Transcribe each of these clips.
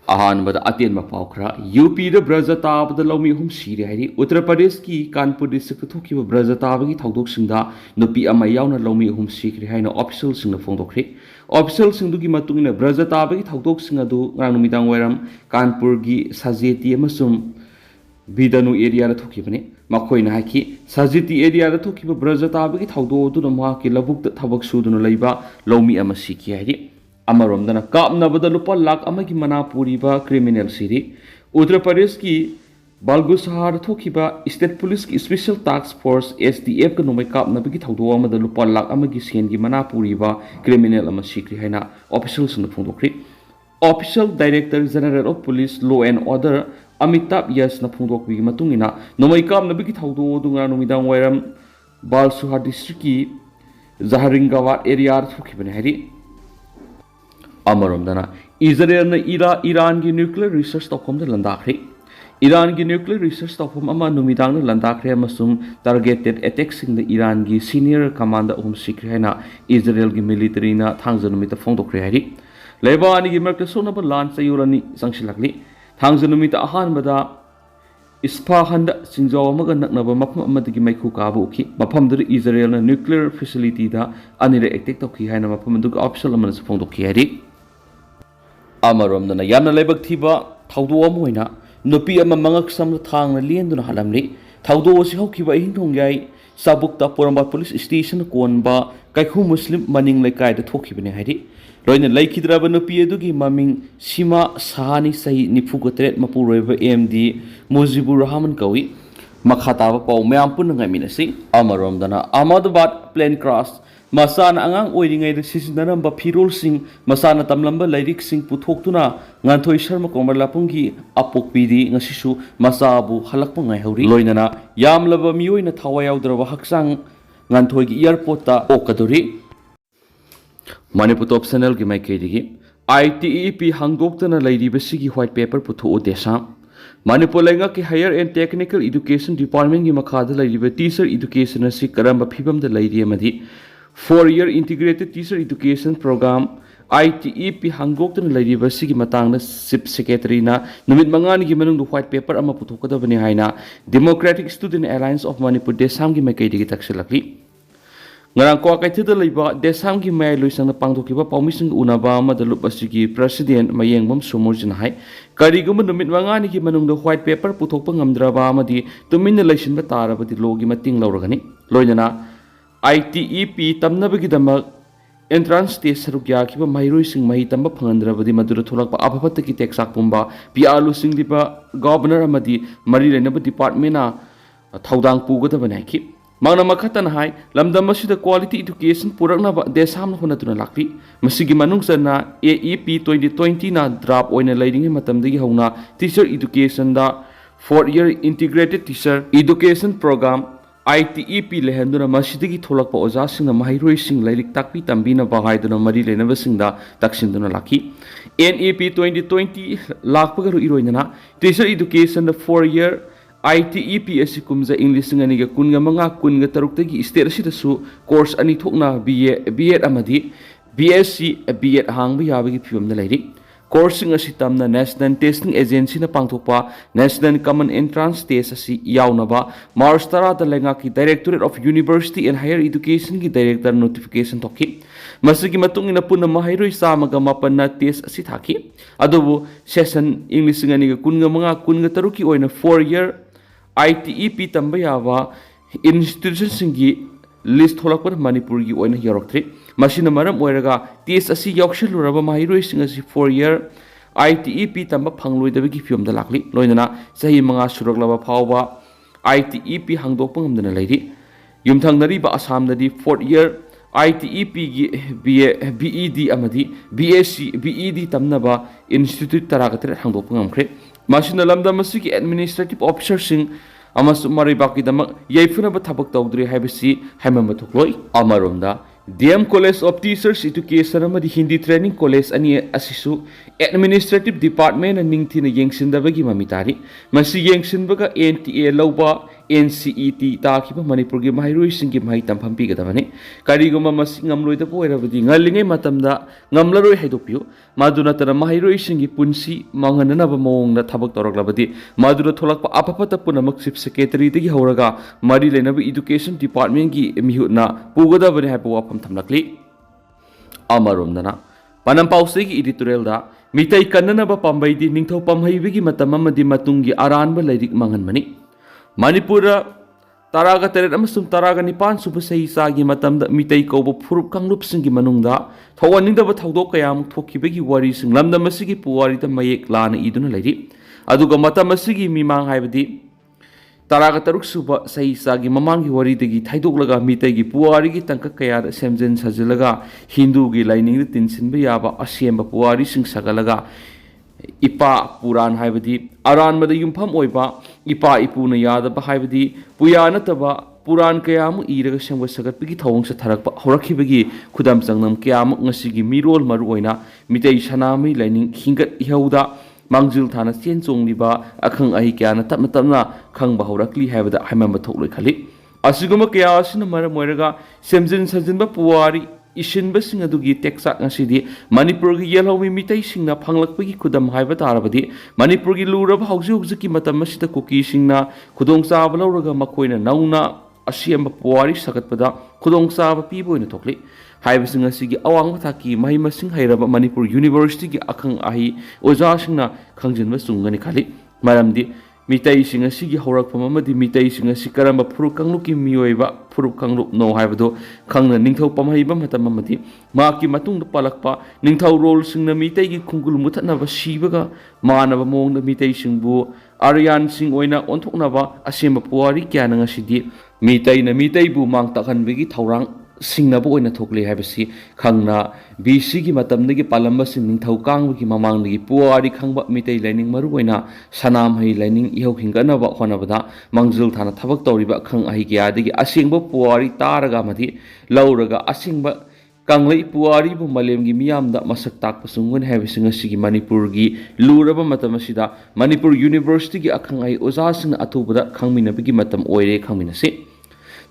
अहानबद अतेन मपाउखरा UP the ब्रजताब the लौमी हुम सिरे हाइरि उत्तर प्रदेश की कानपुर डिस्ट्रिक्ट थोखिबा ब्रजताब की थौदोक सिंदा नुपी अमा यावना लौमी हुम सिखरे हाइना ऑफिशियल सिंगना फोंदोखरे ऑफिशियल सिंदुगी मतुंगिना ब्रजताब की थौदोक सिंगदु ngang numitang wairam कानपुर की साजेती अमसुम बिदनु एरिया द थोखिबने मखोइना हाकि साजेती एरिया द थोखिबा ब्रजताब की थौदो दु नमा की लबुक द थबक सुदुन लैबा लौमी अमा सिखि हाइरि अमरोमदना कापनबद लुपा लाख अमगी मना पूरीबा क्रिमिनल सिरी उत्तर प्रदेश की बालगुसहार थोखिबा स्टेट पुलिस की स्पेशल टास्क फोर्स STF का नोमै कापनबगी थौदो अमद लुपा लाख अमगी सेनगी मना पूरीबा क्रिमिनल अमा सिक्री हैना ऑफिशियल सिंह फोंदोखरी official director general of police law and order Amitabh Yash न फोंदोकबी मतुंगिना नोमै कापनबगी थौदो दुंगा नुमिदांग वायरम बालसुहार डिस्ट्रिक्ट की जहरिंगावाद एरिया थोखिबने हैरी अमरोमदना इजराइल ने ईरान की न्यूक्लियर रिसर्च तौफम लंदाख्रे ईरान की न्यूक्लियर रिसर्च तौफम अमा नुमिदांग लंदाख्रे अमसुम टारगेटेड अटैक सिंग ईरान की सीनियर कमांडर अहम सिक्रे हैना इजराइल की मिलिटरी ना थांग नुमित फोंदोखरे हैरि लेबानी की मरक सोनब लान चयोरनी संगसिलकली थांग नुमित अहानबदा इस्फाहान चिंजाव अमगा नकनब मफम अमदगी मैखु काबु उखि मफमदु इजराइल न्यूक्लियर फैसिलिटी दा अनिरे अटैक तौखि हैना मफम दु ऑफिशियल अमन फोंदोखि हैरि अमरोमदना यामना लेबक थिबा थौदो अमोइना नुपी अमा मंगक सम थांगना लेंदुना हलमरि थौदो असि हौखिबा हिंथोंगाई साबुक्ता पोरम्पाट पुलिस स्टेशन कोनबा कैखु मुस्लिम मनिंग लेकायदा थोखिबने हैरि लोइना लैखिद्राबा नुपी अदुगी ममिंग सीमा साहानी सही निफुगतरेट मपुरोइबा MD मुजिबुर रहमान कवि मखाताबा पाउ मयाम पुनंगामिनसि अमरोमदना अहमदाबाद प्लेन क्रॉस मसान अंगांग ओइरिंगै सिजनरंबा फिरोल सिंह मसान तमलंबा लैरिक सिंह पुथोक्तुना nganthoi शर्मा कोमरलापुंगी अपोकपीदी ngasisu masabu halakpa ngai hauri loinana yamlaba miyoina thawa yaudraba haksang nganthoi gi airport ta okaduri manipur top channel gi maikeidigi ITEP hangdoktana lairibasigi white paper putho desam Manipur lenga ki higher and technical education department gi makhada lairiba teacher education asi karamba phibam da lairi amadi 4-year integrated teacher education program ITEP hangdoktana lairiba sigi matangna chief secretary na numit mangani gi manung white paper ama puthokadabani haina Democratic Student Alliance of Manipur desam gi maikaidigi taksilakli ngarang ko kaithida leiba desam gi mai loisang pangdokiba paumising unaba ama dalup asigi president mayengbam sumurjin hai karigum numit mangani gi manung white paper puthokpa ngamdraba amadi tuminna leisinba tarabadi logi mating lauragani loinana ITEP tamnabagi damak entrance test sarukya kiba mairoi sing mahi tamba phangandrabadi madura tholakpa abhapatta ki teksak pumba pialu sing liba governor amadi mari lenaba department na thaudang pugadabani ki Mangna makatan hai lamdam masida quality education purakna desam honatuna lakri masigi manung sana AEP 2020 na drop oina lairing matamdagi hauna teacher education da 4-year integrated teacher education program ITEP lehenduna masidagi tholakpa oja singna mahairoi sing lairik takpi tambina bahaiduna mari lenaba singda taksinduna laki NEP 2020 lakpagaru iroinana teacher education da 4-year ITEP asi kumza English nganiga kunga manga kunga taruktagi state asidasu course ani thokna BA amadi BSc B.Ed hangba yabagi phibamda lairi course asi tamna National Testing Agency na pangthokpa National Common Entrance Test asi yawnaba March 10 da lenga ki Directorate of University and Higher Education ki director notification thokki masigi matungina punna mahairoi samaga mapanna test asi thaki adubu session English nganiga kunga manga kunga taruki oina 4-year ITEP tamba yaba institution singi list tholakpa Manipur gi oina yaroktre masina maram oiraga test asi yaukshiluraba mahiroi sing asi 4-year ITEP tamba phangloidabagi phiyomda lakli loinana sahi manga suraklaba phawba ITEP hangdokpa ngamdana lairi yumthangnari ba asamdadi 4th-year ITEP gi BED amadi BSc BED tamnaba institute taragatre hangdokpa ngamkhre masina lamda masigi administrative officer sing amasu maribaki damak yaifuna ba thabak tawdri haibasi haimama thukloi amaromda DM College of Teachers Education amadi Hindi Training College ani asisu administrative department and ningthina yengsin dabagi mamitari masi yengsin baga NTA lawba NCET ताखिबा मणिपुर की महैरोइसिंग की महै तमफम पीगदबनी करिगुमा मसी ngamloidaba oirabadi ngalingai matamda ngamlaroi haidoppiu maduna tara mahairoisingi की पुंसी मांगननब मौंगदा थबक तौरक्लबदी मादुरा थोलक्पा अफफता पुनमक chief secretary दगी हौरगा मरी लेनब education department की मिहुना पुगदबने HYBE वाफम थमलक्ली अमरोमदना पनमपाउसे की editorial दा मितै कन्ननब पांबैदी निंगथौ पामहैबगी मतम अमदी मतुंगी अरानब लैरिक मांगनमनी मणिपुर तरागा तेरेट अमसुंग तरागा निपान सुब सही सागी मतमदा मितै कौब फुरुप कांगलुपसिंगी मनुंगदा थौअनिंगदब थौदोक कयाम थोखिबगी वारिसिंग लमदमसिगी पुवारिदा मयेक लाना इदुना लैरि अदुगा मतमसिगी मिमांग हाइबदी तरागा तरुक सुब सही सागी ममांगी वारिदगी थाइदोकलगा मितैगी पुवारिगी तंक कयादा सेमजन सजलगा हिंदूगी लाइनिंग तिनसिनबा याबा असेंबा पुवारिसिंग सगलगा इपा पुराण हाइबदी अरानबदा युमफम ओइबा इपा इपुना यादबा हाइबदी पुया नतबा पुराण कयाम इरगा सेंब सगतपगी थौंग सथरकपा हौरखिबगी खुदाम चंगनम कयाम ngasigi मिरोल मरु ओइना मितै सनामी लाइनिंग हिंगत इहौदा मांगजिल थाना चेन चोंगलिबा अखंग अहि क्याना तपना तपना खंगबा हौरकली हाइबदा हाइमम थोक्लोइ खली असिगुम कया असिना मरम ओइरगा सेमजिन सजिनबा पुवारी इसिनबसिंग अदुगी टेक्साक ngasidi मणिपुर की येलौमी मितैसिंगना फंगलकपगी खुदम हाइबा तारबदी मणिपुर की लुरब हौजि हौजिकी मतम मसिदा कुकीसिंगना खुदोंचाब लौरगा मखोइना नौना असियम पुवारी सगतपदा खुदोंचाब पीबोइना थोक्ली हाइबसिंग असिगी अवांग थाकी महिमसिंग हैरबा मणिपुर यूनिवर्सिटी की अखंग आही ओजासिंगना खंगजिनबा सुंगनी खाली मरमदी मितैसिंग असिगी हौरकफम अमदी मितैसिंग असि करंबा फुरुक कांगलुकी मियोइबा फुरुक कांगलुक नो हाइबदो खंगना निंगथौ पमहैबा मतम अमदी माकी मतुंग पलकपा निंगथौ रोल सिंगना मितैगी खुंगुल मुथनबा सीबगा मानबा मोंगदा मितैसिंगबु आर्यन सिंग ओइना ओंथोकनबा असेंबा पुवारी क्याना ngasidi मितैना मितैबु मांग तखनबगी थौरांग सिंगनबो ओइना थोकले हाइबसी खंगना बीसी की मतमदगी पालंबा सिंग निंगथौ कांगबगी ममांगदगी पुवारी खंगबा मितै लाइनिंग मरु ओइना सनाम है लाइनिंग इहौ हिंगनबा होनबदा मंगजिल थाना थबक तौरिबा खंग अहि क्यादगी असेंबा पुवारी तारगा मदि लौरगा असेंबा कांगलई पुवारी बु मलेमगी मियामदा मसक ताकपा सुंगन हाइबसिंग असिगी मणिपुर की लुरबा मतम असिदा मणिपुर यूनिवर्सिटी की अखंग अहि ओजासिंग अथुबदा खंगमिनबगी मतम ओइरे खंगमिनसे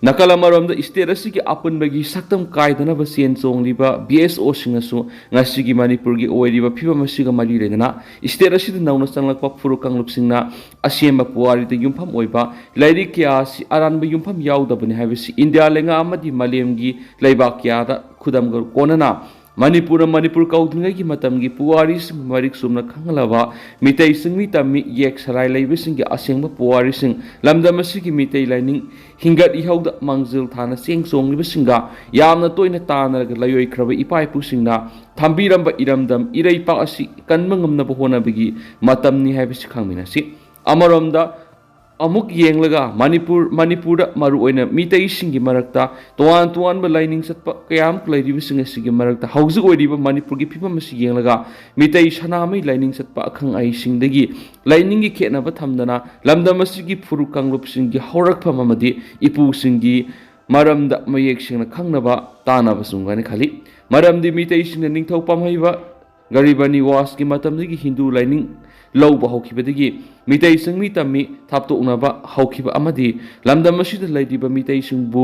नकल अमरोमदा स्टेट असिगी अपुनबगी सक्तम कायदनबा सेन चोंगलिबा BSO सिंगसु ngasigi मणिपुर की ओइरिबा फिबम असिगा मरि लेदना स्टेट असिदा नौना चंगलकपा फुरु कांगलुपसिंगना असेंबा पुवारिदा युमफम ओइबा लैरिक क्यासि अरानबा युमफम याउदबनि हाइबसि इंडिया लेंगा अमदि मलेमगी लैबाक क्यादा खुदम कोनना मणिपुर कौद्रिंगै की मतम की पुवारी सिंग मरिक सुमना खंगलबा मितै सिंगमी तमी येक सराय लैबसिंग की असेंबा पुवारी सिंग लमदमसि की मितै लाइनिंग हिंगत इहौदा मंगजिल थाना सेंग चोंगलिबसिंगा यामना तोइना तानरगा लयोइख्रबा इपाइपुसिंगना थंबीरंबा इरमदम इरैपा असि कन्बा ngamnaba honabagi matamni haibisi khangminasi अमरोमदा अमुक येंगलगा मणिपुर मरु ओइना मितै सिंगी मरक्ता तोवान तोवान ब लाइनिंग सत्प कयाम क्लैरिब सिंग सिगी मरक्ता हौजिक ओइरिब मणिपुर की फिबम सि येंगलगा मितै सनामै लाइनिंग सत्प अखंग आई सिंगदगी लाइनिंग की खेनब थमदना लमदम सिगी फुरु कांगलुप सिंगी हौरकफम अमदि इपु सिंगी मरमदा मयेक सिंगना खंगनबा तानब सुंगनि खाली मरमदि मितै सिंग निंगथौ पमहैबा गरीबनी वास की मतमदगी हिंदू लाइनिंग लौब हौखिबदगी मितै सिंगमी तमी थापतोकनबा हौखिबा अमदि लमदम असिदा लैदिबा मितै सिंगबु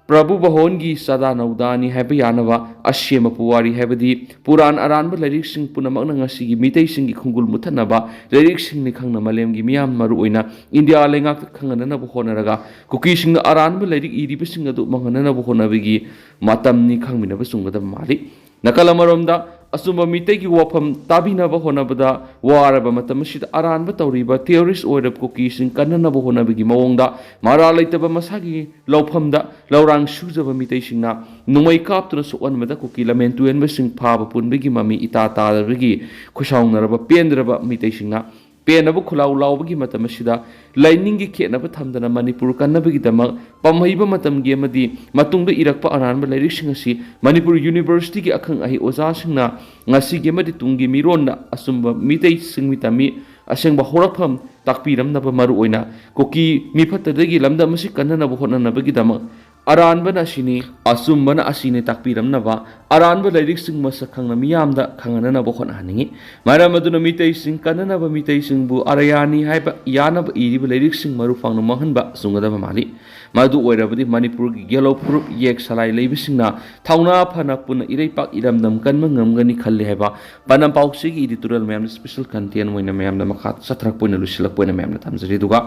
प्रभु बहोन की सदा नौदानी हैब यानबा असेम पुवारी हैबदी पुराण अरानबा लैरिक सिंग पुनमकना ngasigi मितै सिंगी खुंगुल मुथनबा लैरिक सिंगनि खंगना मलेमगी मियाम मरु ओइना इंडिया लेंगाक खंगननबा होनरगा कुकी सिंग अरानबा लैरिक इरिबा सिंग अदु मंगननबा होनबगी मातमनि खंगमिनबा सुंगदब माली नकल अमरोमदा असुंबा मितै की वाफम ताबिनबा होनबदा वारबा मतमसिदा अरानबा तौरिबा थियोरिस्ट ओइरब कुकी सिंग कन्ननबा होनबगी मवोंगदा मारा लैतबा मसागी लौफमदा लौरांग सुजबा मितै सिंगना नुमै कापतुना सोअनबदा कुकी लमेन तुएनबा सिंग फाबा पुनबगी ममी इता तादबगी खुशाउनरबा पेंद्रबा मितै सिंगना पेनब खुलाउ लाउबगी मतमसिदा लाइनिंग खेनब थमदना मणिपुर कन्नबगी दमक पमहैबा मतमगी अमदी मतुंगदा इरकपा अरानबा लैरिक सिंग असि मणिपुर यूनिवर्सिटी की अखंग अहि ओजा सिंगना ngasiगी अमदी तुंगी मिरोनना असुंबा मितै सिंगमी तमी असेंबा हौरकफम ताकपीरमनबा मरु ओइना कुकी मिफतदगी लमदम असि कन्ननबा होननबगी दमक ꯑꯔꯥꯟꯕꯅ ꯑꯁꯤꯅꯤ ꯑꯆꯨꯝꯕꯅ ꯑꯁꯤꯅꯤ ꯇꯥꯛꯄꯤꯔꯝꯅꯕ ꯑꯔꯥꯟꯕ ꯂꯥꯏꯔꯤꯛꯁꯤꯡ ꯃꯁꯛ ꯈꯪꯅ ꯃꯤꯌꯥꯝꯗ ꯈꯪꯍꯟꯅꯅꯕ ꯍꯣꯠꯅꯍꯟꯅꯤꯡꯉꯤ ꯃꯔꯝ ꯑꯗꯨꯅ ꯃꯤꯇꯩꯁꯤꯡ ꯀꯟꯅꯅꯕ ꯃꯤꯇꯩꯁꯤꯡꯕꯨ ꯑꯔꯌꯥꯅꯤ ꯍꯥꯏꯕ ꯌꯥꯅꯕ ꯏꯔꯤꯕ ꯂꯥꯏꯔꯤꯛꯁꯤꯡ ꯃꯔꯨ ꯐꯪꯅ ꯃꯥꯡꯍꯟꯕ ꯆꯨꯝꯒꯗꯕ ꯃꯥꯜꯂꯤ ꯃꯗꯨ ꯑꯣꯏꯔꯕꯗꯤ ꯃꯅꯤꯄꯨꯔꯒꯤ ꯌꯦꯜꯂꯣ ꯐꯨꯔꯨꯞ ꯌꯦꯛ ꯁꯂꯥꯏ ꯂꯩꯕꯁꯤꯡꯅ ꯊꯧꯅꯥ ꯐꯅ ꯄꯨꯟꯅ ꯏꯔꯩꯄꯥꯛ ꯏꯔꯝꯗꯝ ꯀꯟꯕ ꯉꯝꯒꯅꯤ ꯈꯜꯂꯤ ꯍꯥꯏꯕ ꯄꯥꯟꯗꯝ ꯄꯥꯎꯆꯦꯒꯤ ꯏꯗꯤꯇꯣꯔꯤꯌꯦꯜ ꯃꯌꯥꯝꯅ ꯁ꯭ꯄꯦꯁꯦꯜ ꯀꯟꯇꯦꯟ ꯑꯣꯏꯅ ꯃꯌꯥꯝꯅ ꯃꯈꯥ ꯆꯠꯊꯔꯛꯄ ꯑꯣꯏꯅ ꯂꯣꯏꯁꯤꯜꯂꯛꯄ ꯑꯣꯏꯅ ꯃꯌꯥꯝꯅ ꯊꯝꯖꯔꯤ ꯑꯗꯨꯒ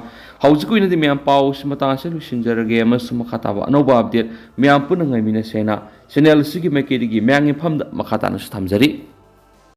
ꯍꯧꯖꯤꯛ ꯑꯣꯏꯅꯗꯤ ꯃꯌꯥꯝ ꯄꯥꯎꯁꯤ ꯃꯇꯥꯡ ꯑꯁꯤ ꯂꯣꯏꯁꯤꯟꯖꯔꯒꯦ ꯑꯃꯁꯨꯡ ꯃꯈꯥ ꯇꯥꯕ ꯑꯅꯧꯕ ꯑꯞꯗꯦꯠ ꯃꯌꯥꯝ ꯄꯨꯟꯅ ꯉꯥꯏꯃꯤꯟꯅꯁꯦ ꯍꯥꯏꯅ ꯆꯦꯅꯦꯜ ꯑꯁꯤꯒꯤ ꯃꯥꯏꯀꯩꯗꯒꯤ ꯃꯌꯥꯝꯒꯤ ꯃꯐꯝꯗ ꯃꯈꯥ ꯇꯥꯅꯁꯨ ꯊꯝꯖꯔꯤ